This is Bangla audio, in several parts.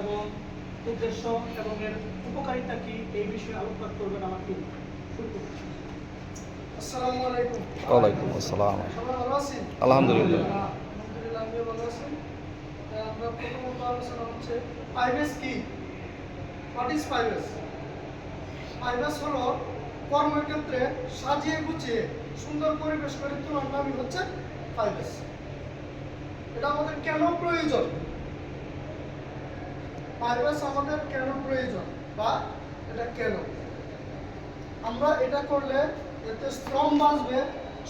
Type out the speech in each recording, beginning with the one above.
এবং উদ্দেশ্য এবং এর উপকারিতা কি এই বিষয়ে আলোকপাত করবেন আমার টিম। শুরু করুন। আসসালামু আলাইকুম। ওয়ালাইকুম আসসালাম। সবাই ভালো আছেন? আলহামদুলিল্লাহ। আলহামদুলিল্লাহ, আমিও ভালো আছি। আমরা প্রথমত আলোচনা হচ্ছে পাইভেস কি? What is পাইভেস? পাইভেস হলো কর্মক্ষেত্রে সাজিয়ে গুছিয়ে সুন্দর পরিবেশ করে তোলার নামই হচ্ছে পাইভেস। এটা আমাদের কেন প্রয়োজন? পাইভেস আমাদের কেন প্রয়োজন বা এটা কেন? আমরা এটা করলে এতে শ্রম বাঁচবে,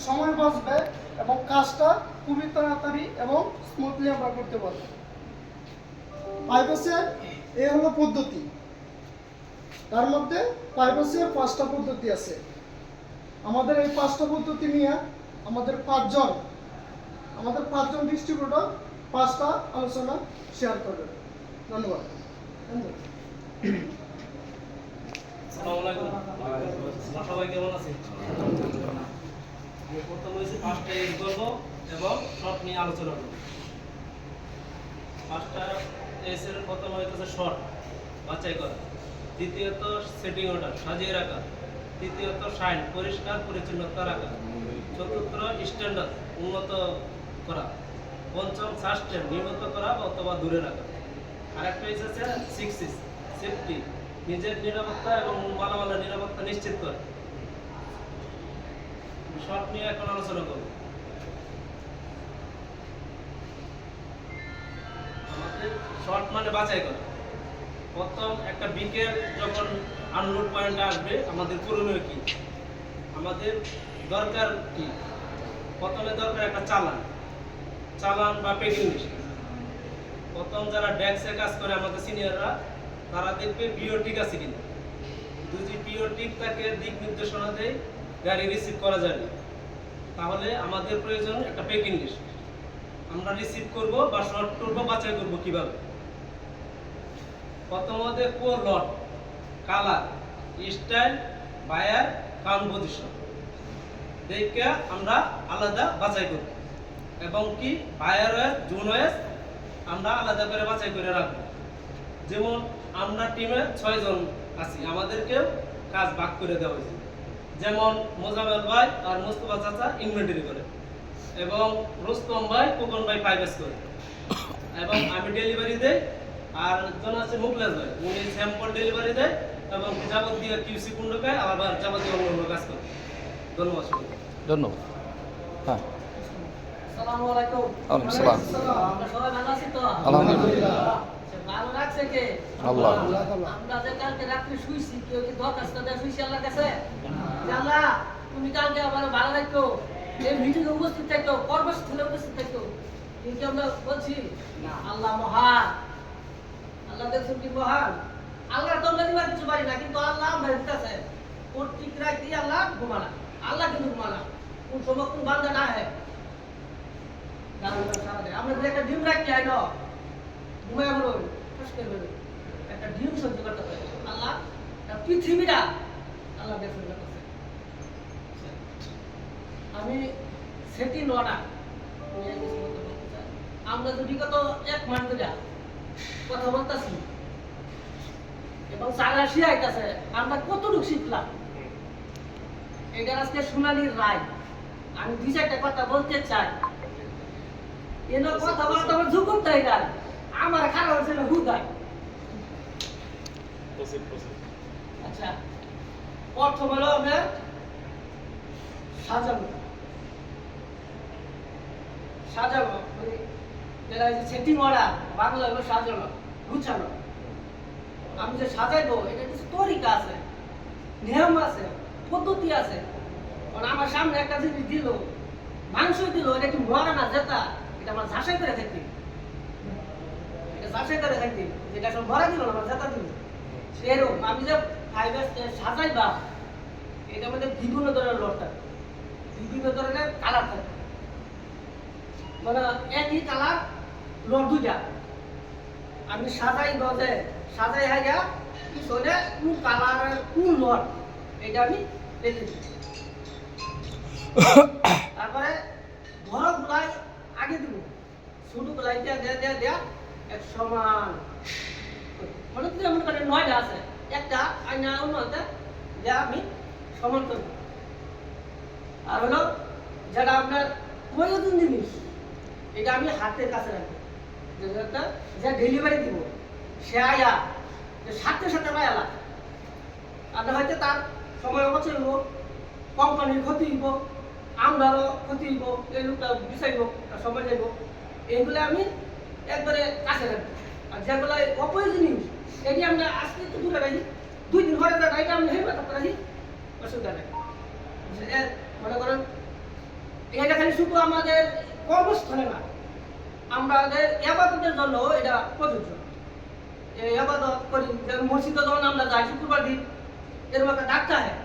সময় বাঁচবে এবং কাজটা খুবই তাড়াতাড়ি এবং স্মুথলি আমরা করতে পারব। পাইভেসের এই হলো পদ্ধতি। তার মধ্যে পাইভেসের 5টা পদ্ধতি আছে। আমাদের এই 5টা পদ্ধতি নিয়ে আমাদের 5জন ডিস্ট্রিবিউটর 5টা আলোচনা শেয়ার করবেন। ধন্যবাদ। আসসালামু আলাইকুম। সবাই কেমন আছেন? আমি প্রথমে 5টা ইউজ করব এবং শর্ট নিয়ে আলোচনা করব। 5টা এস এর প্রথম হইতেছে শর্ট, বাছাই করা। দ্বিতীয়ত সেটিং অর্ডার, সাজিয়ে রাখা। তৃতীয়ত শাইন, পরিষ্কার পরিচ্ছন্নতা রাখা। চতুর্থ স্ট্যান্ডার্ড, উন্নত করা। পঞ্চম সাস্টেন, নিয়মিত করা অথবা দূরে রাখা। আরেকটা হচ্ছে 6 সেফটি, নিজের নিরাপত্তা এবং মালামালের নিরাপত্তা নিশ্চিত করে। শর্ট নিয়ে এখন আলোচনা করব। আমাদের শর্ট মানে বাছাই করা। প্রথম একটা বিকেল যখন আনলোড পয়েন্টে আসবে, আমাদের করণীয় কি? আমাদের দরকার কি? প্রথমে দরকার একটা চালান বা পেকিং লিস্ট। প্রথম যারা ডেস্কে কাজ করে আমাদের সিনিয়ররা, তারা দেখবে পিও ঠিক আছে কিনা। যদি পিও ঠিক থাকে, দিক নির্দেশনা দেয়, গাড়ি রিসিভ করা যাবে। তাহলে আমাদের প্রয়োজন একটা পেকিং লিস্ট। আমরা রিসিভ করব বা শর্ট করব, বাছাই করব কিভাবে? প্রথমত core lot, colour, style, buyer, count position দেখে আমরা আলাদা বাছাই করব এবং কি বায়ার ওয়েস, জোন ওয়েস আমরা আলাদা করে বাছাই করে রাখবো। যেমন আমরা টিমে 6 জন আছি, আমাদেরকেও কাজ ভাগ করে দেওয়া হয়েছে। যেমন মোজামেল ভাই আর মোস্তফা চাচা ইনভেন্টরি করে এবং রুস্তম ভাই, কোকন ভাই পাইভেস করে এবং আমি ডেলিভারি দেই। আর একজন আছে মুকলেশ ভাই, উনি স্যাম্পল ডেলিভারি দেয় এবং যাবতীয় কিউসি কুণ্ডকায় আবার যাবতীয় অন্য কাজ করে। ধন্যবাদ সবাইকে। ধন্যবাদ। হ্যাঁ, আসসালামু আলাইকুম। ওয়ালাইকুম সালাম। আমরা সবাই ভালো আছি তো? আলহামদুলিল্লাহ। ভালো রাখছে কে? আল্লাহ। আমরা যে কালকে রাত্রে শুইছি, কেউ কি দরখাস্ত দেওয়া শুইছি আল্লাহর কাছে? যে আল্লাহ, তুমি কালকে আমার ভালো রাখো, এই মিটিংয়ে উপস্থিত থাকো, কর্মস্থলে উপস্থিত থাকো। কিন্তু আমরা বলছি আল্লাহ মহান, আল্লাহ দেখছেন কি মহান। আল্লাহ তো আমরা দিবার কিছু পারি না, কিন্তু আল্লাহ আমরা দিতেছে। প্রত্যেক রাত দিয়ে আল্লাহ ঘুমানা, আল্লাহ কিন্তু ঘুমানা। কোন সময় কোন বান্দা না হয় আমরা যদি একটা ডিম রাখি আইন ঘুমায় আমরা একটা ডিম সহ্য করতে পারি। আল্লাহ পৃথিবীটা আল্লাহ দেখুন। আমি সেটি নটা আমরা যদি বিগত 1 মাস ধরে কথা বলতেছি এবং চাকরা শিখাইতেছে, আমরা কতটুকু শিখলাম। এটা আজকে শুনানির রায়। আমি 2-4টা কথা বলতে চাই। এলো কথা বলতে আমার ঝুঁকুর দেয় না, আমার খারাপ হচ্ছে না হুদায়। আচ্ছা, প্রথম হলো আমরা সাজাবো মানে যেটা সেটিং করা, বাংলা হলো সাজানো, গুছানো। আমি যে সাজাইবো, এটা কিছু তরিকা আছে, নিয়ম আছে, পদ্ধতি আছে। কারণ আমার সামনে একটা জিনিস দিল, মাংস দিল, এটা কি মরা না জেতা, এটা আমার ঝাঁসাই করে থাকতে, এটা ঝাঁসাই করে থাকতে, যেটা সব মরা দিল না, আমার জেতা দিল। সেরকম আমি যে ফাইবার সাজাইবা, এটার মধ্যে বিভিন্ন ধরনের লট থাকে, বিভিন্ন ধরনের কালার থাকে। মানে একই কালার লট 2টা আমি সাজাই গজে সাজাই হাইয়া পিছনে কোন কালারের কোন লট, এটা আমি লিখে দিই। তারপরে বড় গুলাই আগে দিব, ছোট গুলাই দেয়া এক সমান করি মনে যদি মনে করেন 9টা আছে একটা আইনা অন্য হাতে যা আমি সমান করব আর হলো যেটা আপনার প্রয়োজন জিনিস এটা আমি হাতের কাছে রাখবো যেটা যে ডেলিভারি দিব সে আয়া যে সাথে সাথে পায়ালা আপনার হয়তো তার সময় অপচয় হইব কোম্পানির ক্ষতি হইব আমরারও ক্ষতি হইব এই লোকটা বিচাইব তার সময় যাইব এইগুলো আমি একবারে কাছে রাখবো আর যেগুলো অপ্রয়োজনীয় এটি আমরা আজকে একটু দূরে রাখি 2 দিন ঘরে যাই এটা আমি হেলবে থাকতে রাখি অসুবিধা নেই মনে করেন এটা খালি শুধু আমাদের কর্মস্থলে না আমাদের ইবাদতের জন্য এটা প্রযোজ্য এই ইবাদত করি যেমন মসজিদে যখন আমরা যাই শুক্রবার দিন এরকম একটা ডাক্তার হয়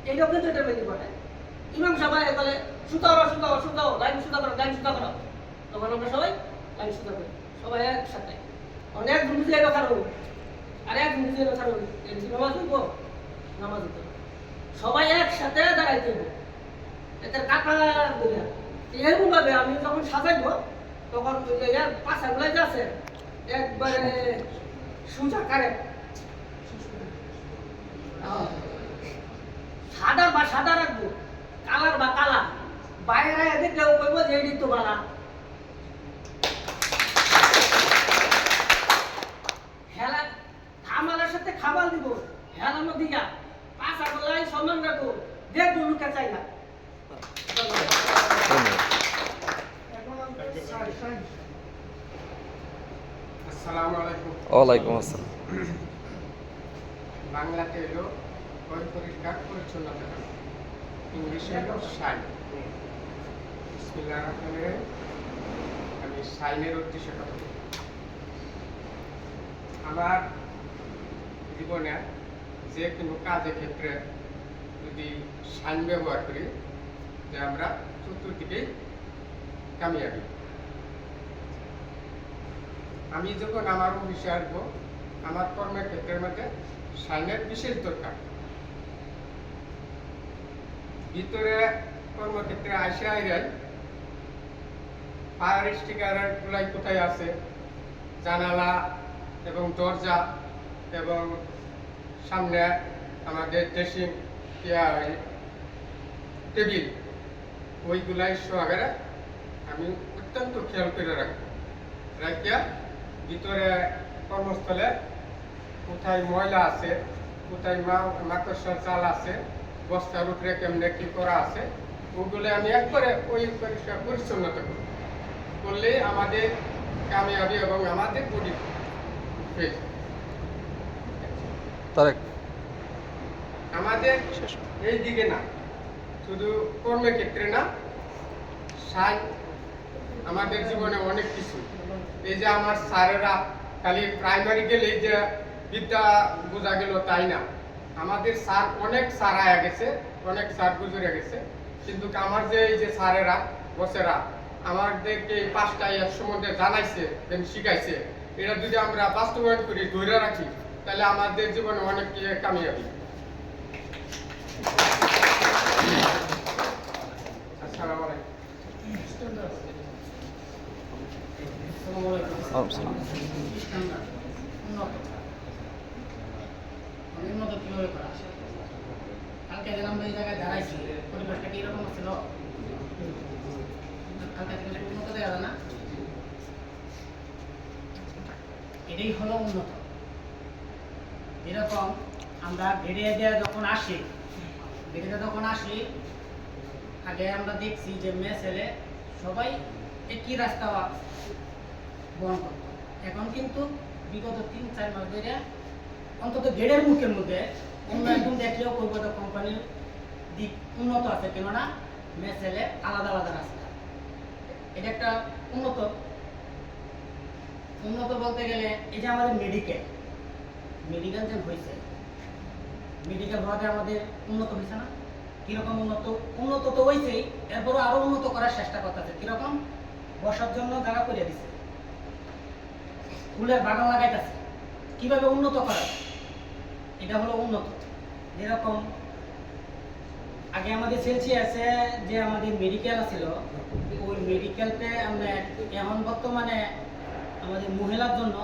এইটাও কিন্তু এটা বেরিয়ে পড়ে ইমাম সাহেব বলে সুতাও লাইন সুতা করো তখন আমরা সবাই লাইন সুতা করি সবাই একসাথে অনেক বুঝে কথা হইব আর এক বুঝে কথা হইব নামাজ হইব নামাজ হইতে সবাই একসাথে দাঁড়াইতে হইব এতে কাটা দিলে এরকম ভাবে আমি যখন সাজাইব তখন এর পাশাগুলো যাচ্ছে একবারে সোজা কারেক্ট সাদা রাখবো কালার বা কালা বাইরে দেখলেও কইব যে এই তো বালা হেলা খামালের সাথে খাবার দিব হেলানো দিয়া পাঁচা গলাই সমান রাখবো দেখবো লুকে চাই না এখন আমরা আসসালামু আলাইকুম। ওয়ালাইকুম আসসালাম। বাংলাতে হলো পরিষ্কার পরিচ্ছন্নতা, ইংলিশে হলো সাইন। বিসমিল্লাহির রহমানির রহিম। আমি সাইনের উদ্দেশ্যে কথা বলব। আমার জীবনে যে কোনো কাজের ক্ষেত্রে যদি সাইন ব্যবহার করি যে আমরা চতুর্দিকেই কামিয়াবি। আমি যখন আমার অফিসে আসবো আমার কর্মের ক্ষেত্রের মধ্যে সাইনের বিশেষ দরকার। ভিতরে কর্মক্ষেত্রে আসে আইরাই ফায়ার স্টিকার গুলাই কোথায় আছে, জানালা এবং দরজা এবং সামনে আমাদের ড্রেসিং টেবিল ওইগুলাই সহকারে আমি অত্যন্ত খেয়াল করে রাখবো। রাখিয়া ভিতরে কর্মস্থলে কোথায় ময়লা আছে, কোথায় মাকড়সার চাল আছে, বস্তার উপরে কেমনে কি করা আছে, ওগুলো আমি একবারে ওই পরিষ্কার পরিচ্ছন্নতা করব। করলে আমাদের কামিয়াবি এবং আমাদের বডি ফ্রেশ। তারেক আমাদের এই দিকে না, শুধু কর্মের ক্ষেত্রে না, সাইন আমাদের জীবনে অনেক কিছু। এই যে আমার স্যারেরা খালি প্রাইমারি গেলে যে বিদ্যা বোঝা গেল তাই না, আমাদের স্যার অনেক স্যার আয়া গেছে, অনেক স্যার গুজরে গেছে, কিন্তু আমার যে এই যে স্যারেরা বসেরা আমাদেরকে এই 5টা এর সম্বন্ধে জানাইছে, শিখাইছে, এটা যদি আমরা বাস্তবায়ন করি, ধরে রাখি, তাহলে আমাদের জীবনে অনেক কামিয়াবি। আসসালামু আলাইকুম। উন্নত কিভাবে করা কালকে যেন আমরা এই জায়গায় দাঁড়াইছি পরিবেশটা কি এরকম ছিল কালকে থেকে উন্নত দেওয়া যায় না, এটাই হলো উন্নত। এরকম আমরা বেরিয়ে দেওয়া যখন আসি, আগে আমরা দেখছি যে মেয়ে ছেলে সবাই একই রাস্তা বহন করত। এখন কিন্তু বিগত 3-4 মাস ধরে অন্তত গেটের মুখের মধ্যে অন্য একদম দেখলেও কলকাতা কোম্পানির দিক উন্নত আছে, কেননা মেয়ে ছেলে আলাদা আলাদা রাস্তা। এটা একটা উন্নত বলতে গেলে এই যে আমাদের মেডিকেল যে হয়েছে, মেডিকেল হওয়াতে আমাদের উন্নত হয়েছে না? কিরকম উন্নত তো হয়েছেই, এরপরও আরো উন্নত করার চেষ্টা করতেছে। কিরকম? বসার জন্য জায়গা করে দিছে, ফুলের বাগান লাগাইতেছে। কিভাবে উন্নত করা, এটা হলো উন্নত। যেরকম আগে আমাদের সেলসিয়াসে যে আমাদের মেডিকেল ছিল, ওই মেডিকেলতে আমরা এখন বর্তমানে আমাদের মহিলার জন্য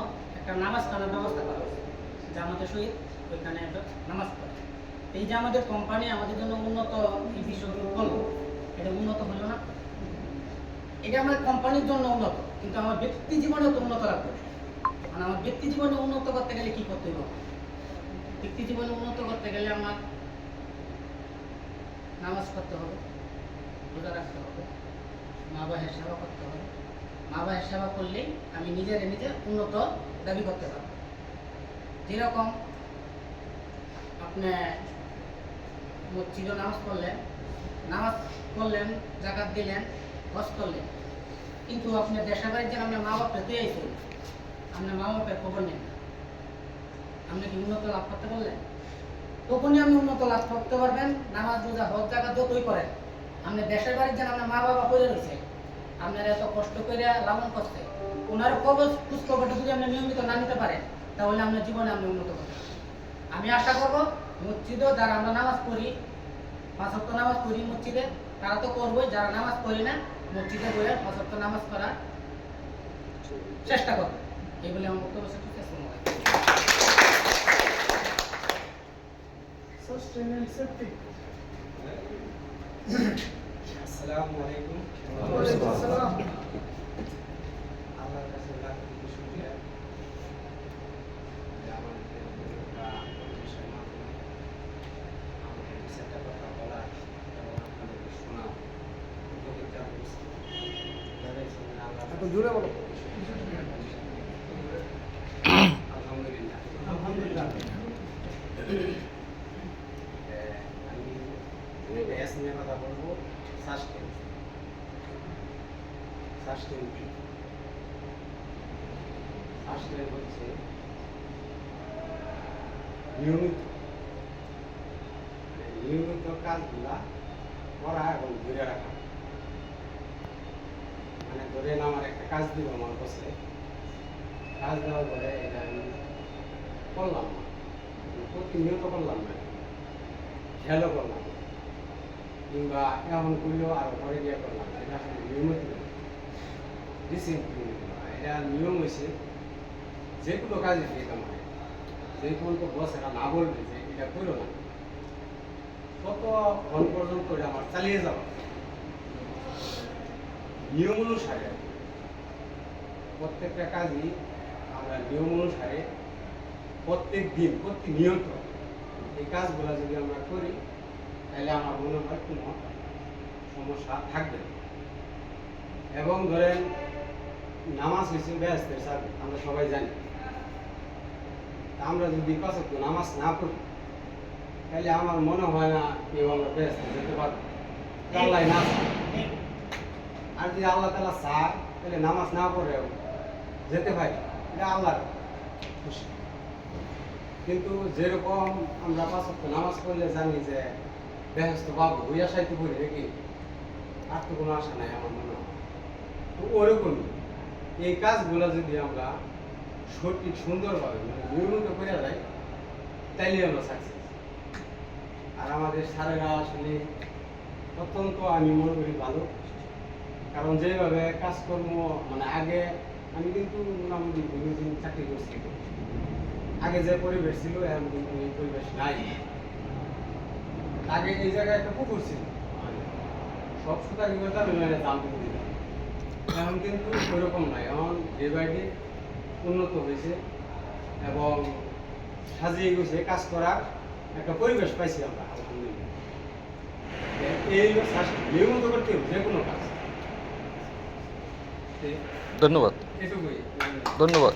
একটা নামাজখানার ব্যবস্থা করা হয়েছে জামাতের সহিত ওইখানে একটা নামাজ পড়ে। এই যে আমাদের কোম্পানি আমাদের জন্য উন্নত এই বিষয়গুলো করলো, এটা উন্নত হলো না? এটা আমার কোম্পানির জন্য উন্নত, কিন্তু আমার ব্যক্তি জীবনে তো উন্নত লাগবে। মানে আমার ব্যক্তি জীবনে উন্নত করতে গেলে কি করতে হবে? ব্যক্তি জীবনে উন্নত করতে গেলে আমার নামাজ পড়তে হবে, রোজা রাখতে হবে, মা বাবার সেবা করতে হবে। মা বাবার সেবা করলেই আমি নিজে উন্নত দাবি করতে পারবো। যেরকম আপনি মসজিদে নামাজ পড়লেন, জাকাত দিলেন, হজ করলেন, কিন্তু আপনি দেশের বাড়ির যে আপনার মা বাপ পেতে আইছেন, আপনার মা বাপের খবর নেন না, আপনি কি উন্নত লাভ করতে পারলেন? তখনই আপনি উন্নত লাভ করতে পারবেন। নামাজ রোজা হজ জাকাত যতই করেন, আপনি দেশের বাড়ির যেন আপনার মা বাবা করে রয়েছে, আপনার এত কষ্ট করে লালন করছে, ওনার খবর খোঁজ খবরটা যদি আপনি নিয়মিত না নিতে পারেন, তাহলে আপনার জীবনে আপনি উন্নত করবেন। আমি আশা করবো মসজিদেও যারা আমরা নামাজ পড়ি, 5 ওয়াক্ত নামাজ পড়ি মসজিদে, তারা তো করবোই। যারা নামাজ পড়ি না, মসজিদে বইয়ে 5 ওয়াক্ত নামাজ পড়ার চেষ্টা করবে। এই বলে আমার বক্তব্য শেষ করছি। আসসালামু আলাইকুম। Sustain safety. আসসালামু আলাইকুম। ওয়ালাইকুম আসসালাম। আল্লাহর কাছে লাখ কোটি শুকরিয়া যে আমাদের পুরোটা পরিবেশের মাধ্যমে আমাদের একটা কথা বলা এবং আপনাদেরকে শোনা উপকৃত হয়েছে। যাদের সঙ্গে আল্লাহ একটু জোরে বলো। আলহামদুলিল্লাহ। আলহামদুলিল্লাহ। আমি ব্যাস নিয়ে কথা বলবো। সাস্টেন হচ্ছে নিয়মিত কাজগুলা করা এবং ধরে রাখা। মানে ধরেন আমার একটা কাজ দিব আমার কাছে, কাজ দেওয়ার পরে এটা আমি করলাম না, প্রতিনিয়ত করলাম না, খেয়ালও করলাম না, কিংবা এমন করলেও আরো পরে গিয়ে করলাম না। এটা আসলে নিয়মিত ডিসিপ্লিন। এটা নিয়ম হয়েছে যে কোনো কাজে যেতাম হয়, যে পর্যন্ত বস এটা না বলবে যে এটা করো না, ততক্ষণ পর্যন্ত এটা আমার চালিয়ে যাওয়া নিয়ম অনুসারে। প্রত্যেকটা কাজই আমরা নিয়ম অনুসারে প্রত্যেক দিন প্রতিনিয়ত এই কাজগুলো যদি আমরা করি, তাহলে আমার মনে হয় কোনো সমস্যা থাকবে না। এবং ধরেন নামাজ হয়েছে বেহেশতের চাবি, আমরা সবাই জানি। আমরা যদি 5 ওয়াক্ত নামাজ না পড়ি, তাহলে আমার মনে হয় না কেউ আমরা বেহেশতে যেতে পারবো। আল্লাহ না চায়। আর যদি আল্লাহ তাআলা চায়, তাহলে নামাজ না পড়েও যেতে পারি, এটা আল্লাহর খুশি। কিন্তু যেরকম আমরা 5 ওয়াক্ত নামাজ পড়লে জানি যে বেহেশত পাবো, ওই আশায় তো পড়ি নাকি, আর তো কোনো আশা নাই আমার মনে হয়। তো ওরকমই এই কাজগুলো যদি আমরা সঠিক সুন্দরভাবে মানে নিয়মিত করে যাই, তাইলে আমরা সাকসেস। আর আমাদের স্যারেরা আসলে অত্যন্ত আমি মনে করি ভালো, কারণ যেভাবে কাজকর্ম মানে আগে আমি কিন্তু মোটামুটি দীর্ঘদিন চাকরি করছি, আগে যে পরিবেশ ছিল এখন কিন্তু এই পরিবেশ নাই। আগে এই জায়গায় একটা পুকুর ছিল, সব সুতা কি করতাম দাম কিন্তু দিতাম। এখন কিন্তু ওইরকম নাই, এখন ডে বাই ডে উন্নত হয়েছে এবং সাজিয়ে গেছে কাজ করার একটা পরিবেশ পাইছি আমরা আলহামদুলিল্লাহ। এই নিয়মিত করতে হবে যে কোনো কাজ। ধন্যবাদ। এটুকুই। ধন্যবাদ।